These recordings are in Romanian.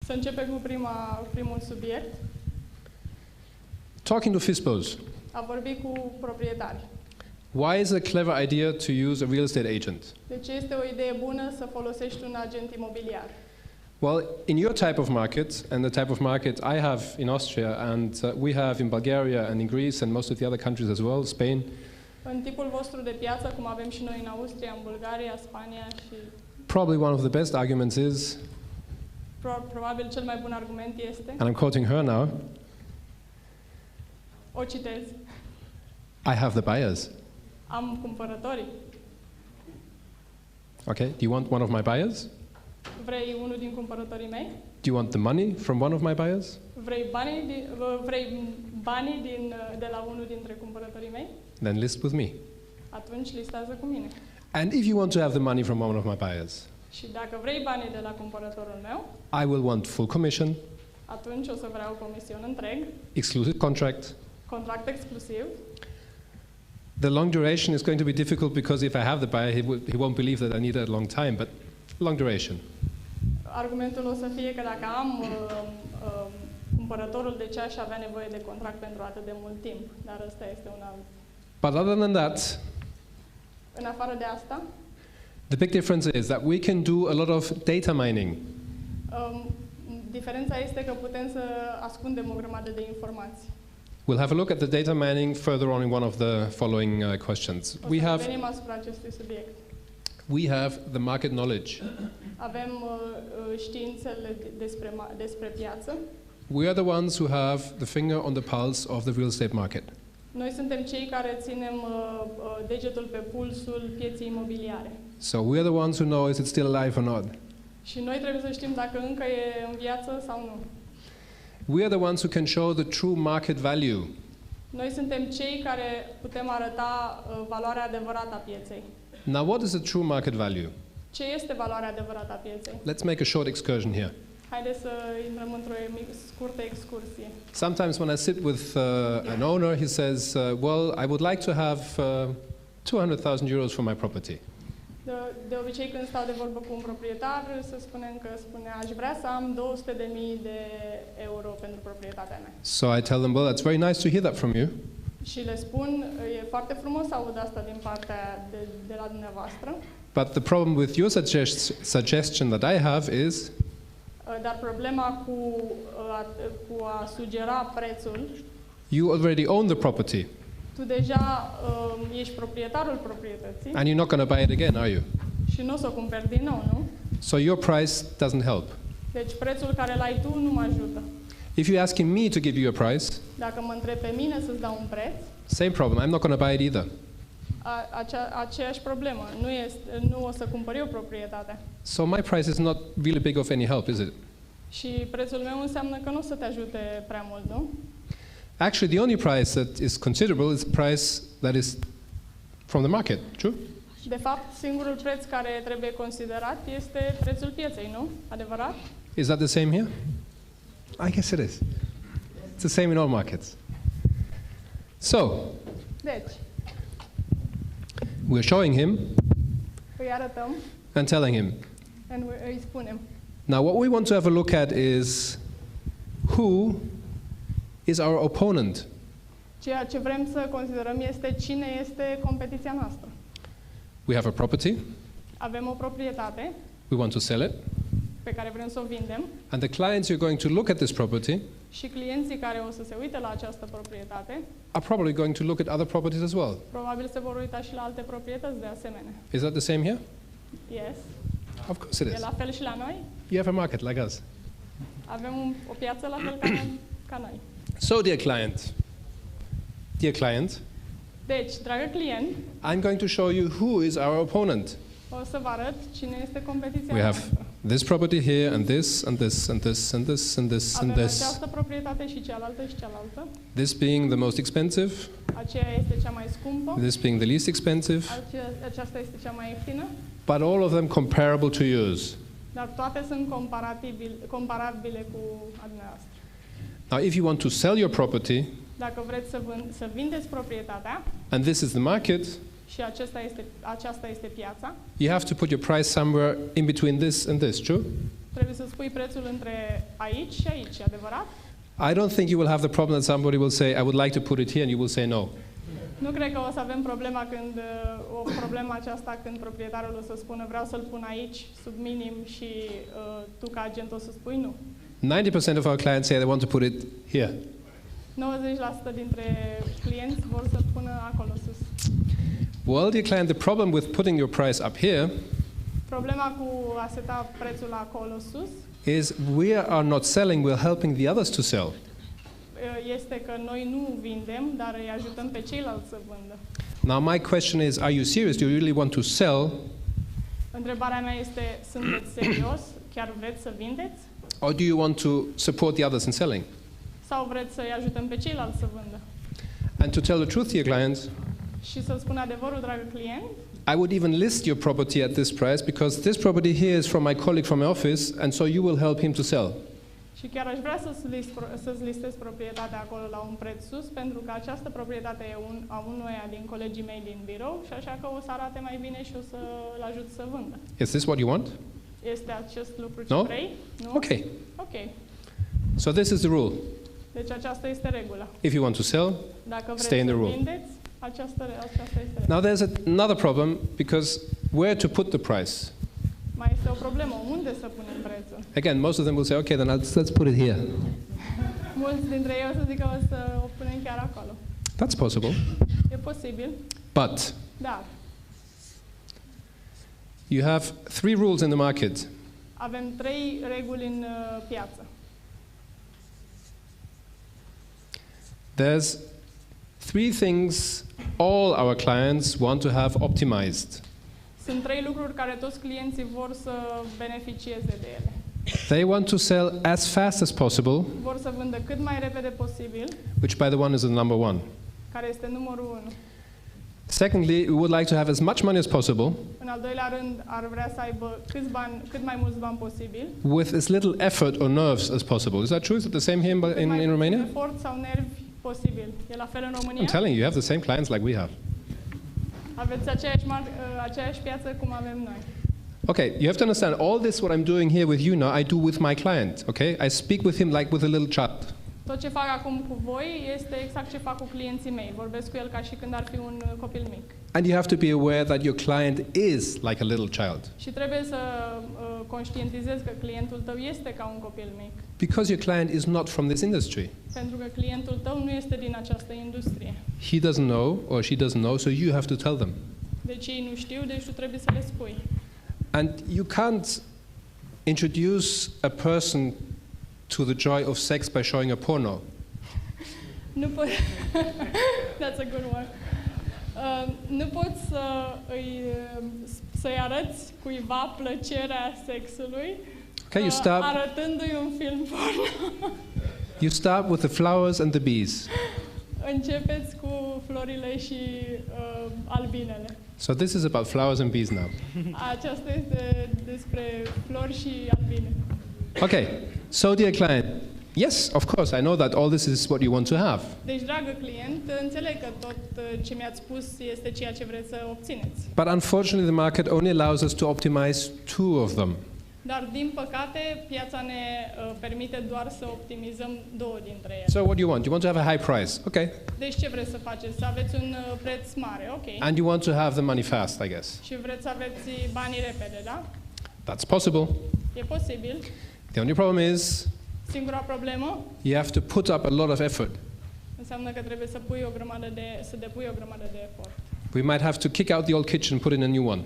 Să începem cu primul subiect. Talking to FISBOs. A vorbi cu proprietari. Why is it a clever idea to use a real estate agent? De ce este o idee bună să folosești un agent imobiliar? Well, in your type of market, and the type of market I have in Austria, and we have in Bulgaria and in Greece and most of the other countries as well, Spain. În tipul vostru de piață, cum avem și noi în Austria, în Bulgaria, Spania și... Probably one of the best arguments is, probabil cel mai bun argument este, and I'm quoting her now, o citez, I have the buyers. am cumpărătorii. Okay, do you want one of my buyers? Vrei unul din cumpărătorii mei? Do you want the money from one of my buyers? Vrei banii de la unul dintre cumpărătorii mei? Then list with me. Atunci listează cu mine. And if you want to have the money from one of my buyers, Și dacă vrei banii de la cumpărătorul meu, I will want full commission, atunci o să vreau comision întreg, exclusive contract. contract exclusiv. The long duration is going to be difficult because if I have the buyer, he won't believe that I need a long time, but long duration. Argumentul o să fie că dacă am cumpărătorul, de ce aș avea nevoie de contract pentru atât de mult timp? Dar ăsta este un alt. But other than that, În afară de asta, the big difference is that we can do a lot of data mining. Diferența este că putem să ascundem o grămadă de informații. We'll have a look at the data mining further on in one of the following questions. Venim asupra acestui subiect. We have the market knowledge. Avem științele despre piață. We are the ones who have the finger on the pulse of the real estate market. Noi suntem cei care ținem degetul pe pulsul pieței imobiliare. So we are the ones who know is it still alive or not. Și noi trebuie să știm dacă încă e în viață sau nu. We are the ones who can show the true market value. Noi suntem cei care putem arăta valoarea adevărată a pieței. Now, what is the true market value? Ce este valoarea adevărată a pieței? Let's make a short excursion here. Haideți să intrăm într-o scurtă excursie. Sometimes when I sit with an owner, he says, well, I would like to have 200,000 euros for my property. De obicei, când stau de vorbă cu un proprietar, spune, aș vrea să am 200.000 de euro pentru proprietatea mea. So I tell them, well, that's very nice to hear that from you. Și le spun, e foarte frumos să aud asta din partea de la dumneavoastră. But the problem with your suggestion that I have is, dar problema cu a sugera prețul, you already own the property. Tu deja ești proprietarul proprietății. And you're not going to buy it again, are you? Și nu o să o cumperi din nou, nu? So your price doesn't help. Deci prețul care l-ai tu nu mă ajută. If you're asking me to give you a price, dacă mă întrebi pe mine să-ți dau un preț, same problem. I'm not going to buy it either. Aceeași problemă. Nu o să cumpăr eu proprietatea. So my price is not really big of any help, is it? Și prețul meu înseamnă că nu o să te ajute prea mult, nu? Actually, the only price that is considerable is the price that is from the market. True? De fapt, singurul preț care trebuie considerat este prețul pieței, nu? Adevărat? Is that the same here? I guess it is. It's the same in all markets. So, deci, we're showing him îi arătăm and telling him. Îi spunem. Now, what we want to have a look at is who is our opponent. Ceea ce vrem să considerăm este cine este competiția noastră. We have a property. Avem o proprietate. We want to sell it. Pe care vrem să o vindem. And the clients who are going to look at this property și clienții care o să se uite la această proprietate are probably going to look at other properties as well. Probabil se vor uita și la alte proprietăți de asemenea. Is that the same here? Yes. Of course it is. E la fel și la noi? You have a market like us. Avem o piață la fel ca noi. So, dear client, deci, dragă client, I'm going to show you who is our opponent. O să vă arăt cine este competiția We have noastră. this property here, and this, and this, and this, and this, and this, and Avem this. această proprietate și cealaltă și cealaltă. This being the most expensive. Aceea este cea mai scumpă. This being the least expensive. Aceasta este cea mai ieftină. But all of them comparable to yours. Dar toate sunt comparabile cu a dumneavoastră. Now, if you want to sell your property, dacă vreți să vindeți proprietatea, and this is the market, și aceasta este piața, you have to put your price somewhere in between this and this, true? Trebuie să spui prețul între aici și aici, adevărat? I don't think you will have the problem that somebody will say, I would like to put it here, and you will say no. Nu cred că o să avem problema aceasta când proprietarul o să spună vreau să-l pun aici, sub minim, și tu ca agent o să spui nu. 90% of our clients say they want to put it here. 90% dintre clienți vor să pună acolo sus. Well, dear client, the problem with putting your price up here Problema cu a seta prețul acolo sus is we are not selling, we're helping the others to sell. este că noi nu vindem, dar îi ajutăm pe ceilalți să vândă. Now my question is, are you serious? Do you really want to sell? Întrebarea mea este, sunteți serios? Chiar vreți să vindeți? Or do you want to support the others in selling? Sau vreți să-i ajutăm pe ceilalți să vândă? And to tell the truth, dear clients, Și să spun adevărul, dragă client, I would even list your property at this price because this property here is from my colleague from my office, and so you will help him to sell. și chiar aș vrea să-ți listez proprietatea acolo la un preț sus, pentru că această proprietate e a unuia din colegii mei din birou și așa că o să arate mai bine și o să-l ajut să vândă. Is this what you want? Este acest lucru ce No? vrei? Nu? Okay. Ok. So this is the rule. Deci aceasta este regula. If you want to sell, Dacă vreți stay in the să rule. vindeți, aceasta este regula. Now there's another problem because where to put the price? Mai este o problemă. Unde să punem prețul? Again, most of them will say, okay, then let's put it here. Mulți dintre ei o să zică o să o punem chiar acolo. That's possible. E posibil, But dar you have 3 rules in the market. avem 3 reguli în piață. There's 3 things all our clients want to have optimized. Sunt 3 lucruri care toți clienții vor să beneficieze de ele. They want to sell as fast as possible, Vor să vândă cât mai repede posibil, which by the one is the number 1. care este numărul 1. Secondly, we would like to have as much money as possible În al doilea rând, ar vrea să aibă cât mai mulți bani posibil. with as little effort or nerves as possible. Is that true? Is it the same here Cât in mai puțin Romania? efort sau nervi posibil. E la fel în I'm România? telling you, you have the same clients like we have. Aveți aceeași piață cum avem noi. Okay, you have to understand, all this what I'm doing here with you now, I do with my client, okay? I speak with him like with a little child. Tot ce fac acum cu voi este exact ce fac cu clienții mei. Vorbesc cu el ca și când ar fi un copil mic. And you have to be aware that your client is like a little child. Și trebuie să conștientizezi că clientul tău este ca un copil mic. Because your client is not from this industry. Pentru că clientul tău nu este din această industrie. He doesn't know or she doesn't know, so you have to tell them. Deci ei nu știu, deci tu trebuie să le spui. And you can't introduce a person to the joy of sex by showing a porno. Nu poți. That's a good one. Nu poți să-i arăți cuiva plăcerea sexului Okay, you start. arătându-i un film porno. You start with the flowers and the bees. Începeți cu florile și albinele. So this is about flowers and bees now. Aceasta este despre flori și albine. Okay, so dear client, yes, of course, I know that all this is what you want to have. Deci, dragă client, înțeleg că tot ce mi-ați spus este ceea ce vreți să obțineți. But unfortunately, the market only allows us to optimize 2 of them. Dar, din păcate, piața ne permite doar să optimizăm 2 dintre ele. So what do you want? You want to have a high price, okay. Deci ce vreți să faceți? Să aveți un preț mare, ok. And you want to have the money fast, I guess. Și vreți să aveți banii repede, da? That's possible. E posibil. The only problem is Singura problemă you have to put up a lot of effort. înseamnă că trebuie să depui o grămadă de efort. We might have to kick out the old kitchen and put in a new one.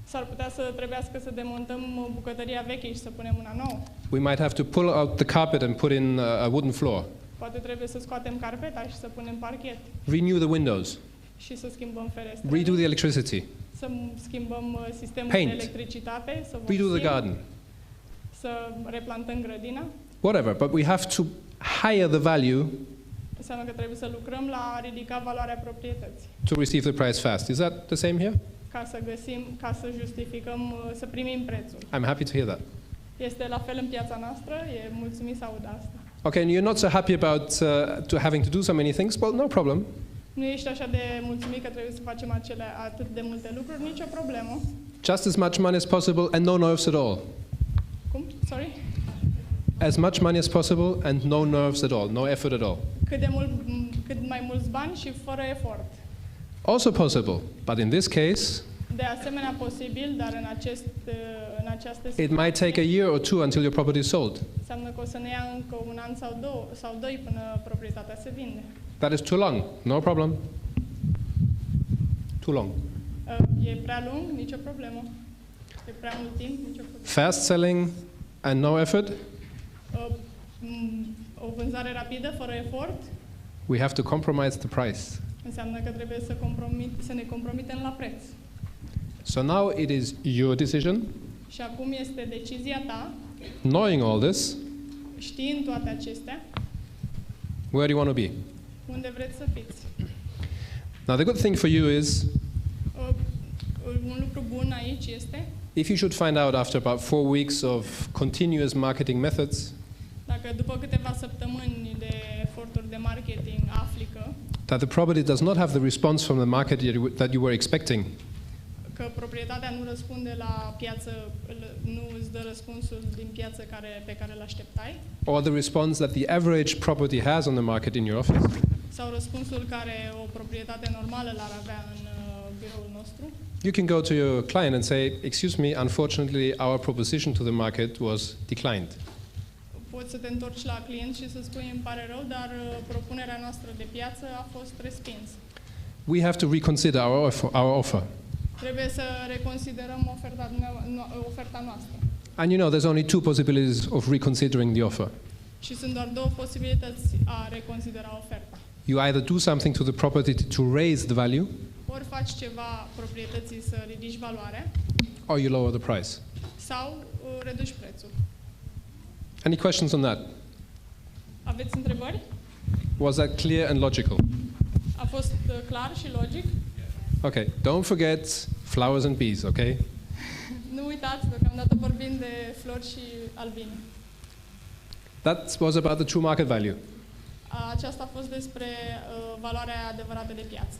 S-ar putea să trebuiască să demontăm bucătăria veche și să punem una nouă. We might have to pull out the carpet and put in a wooden floor. Poate trebuie să scoatem carpeta și să punem parchet Renew the windows. și să schimbăm ferestre. Redo the electricity. Să schimbăm sistemul Paint. de electricitate, să Redo the vopsim, garden. să replantăm grădina. Whatever, but we have to higher the value Înseamnă că trebuie să lucrăm la a ridica valoarea proprietății. to receive the price fast. Is that the same here? Ca să justificăm, să primim prețul. I'm happy to hear that. Este la fel în piața noastră, e mulțumit să aud asta. Okay, and you're not so happy about to having to do so many things? Well, no problem. Nu ești așa de mulțumit că trebuie să facem atât de multe lucruri, nicio problemă. Just as much money as possible and no nerves at all. Cum? Sorry? As much money as possible and no nerves at all, no effort at all. Cât mai mulți bani și fără efort. Also possible, but in this case, De asemenea posibil, dar în această situație it might take a year or two until your property is sold. înseamnă că o să ne ia încă un an sau doi până proprietatea se vinde. That is too long, no problem. Too long. E prea lung, nicio problemă. E prea mult timp, nicio problemă. Fast selling and no effort, O vânzare rapidă, fără efort, we have to compromise the price. înseamnă că trebuie să ne compromitem la preț. So now it is your decision, Și acum este decizia ta, knowing all this, știind toate acestea, where do you want to be? unde vreți să fiți. Now the good thing for you is, Un lucru bun aici este, if you should find out after about 4 weeks of continuous marketing methods dacă după câteva săptămâni de eforturi de marketing afli that the property does not have the response from the market that you were expecting, că proprietatea nu răspunde la piață, nu îți dă răspunsul din piață pe care îl așteptai, or the response that the average property has on the market in your office, sau răspunsul care o proprietate normală l-ar avea în biroul nostru, you can go to your client and say, excuse me, unfortunately our proposition to the market was declined. poți să te întorci la client și să spui, îmi pare rău, dar propunerea noastră de piață a fost respinsă. We have to reconsider our offer. Trebuie să reconsiderăm oferta noastră. And you know, there's only 2 possibilities of reconsidering the offer. Și sunt doar două posibilități a reconsidera oferta. You either do something to the property to raise the value, Ori faci ceva proprietății să ridici valoarea, or you lower the price. sau reduci prețul. Any questions on that? Aveți întrebări? Was that clear and logical? A fost clar și logic? Okay, don't forget flowers and bees, okay? Nu uitați, deocamdată vorbim de flori și albine. That was about the true market value. Aceasta a fost despre valoarea adevărată de piață.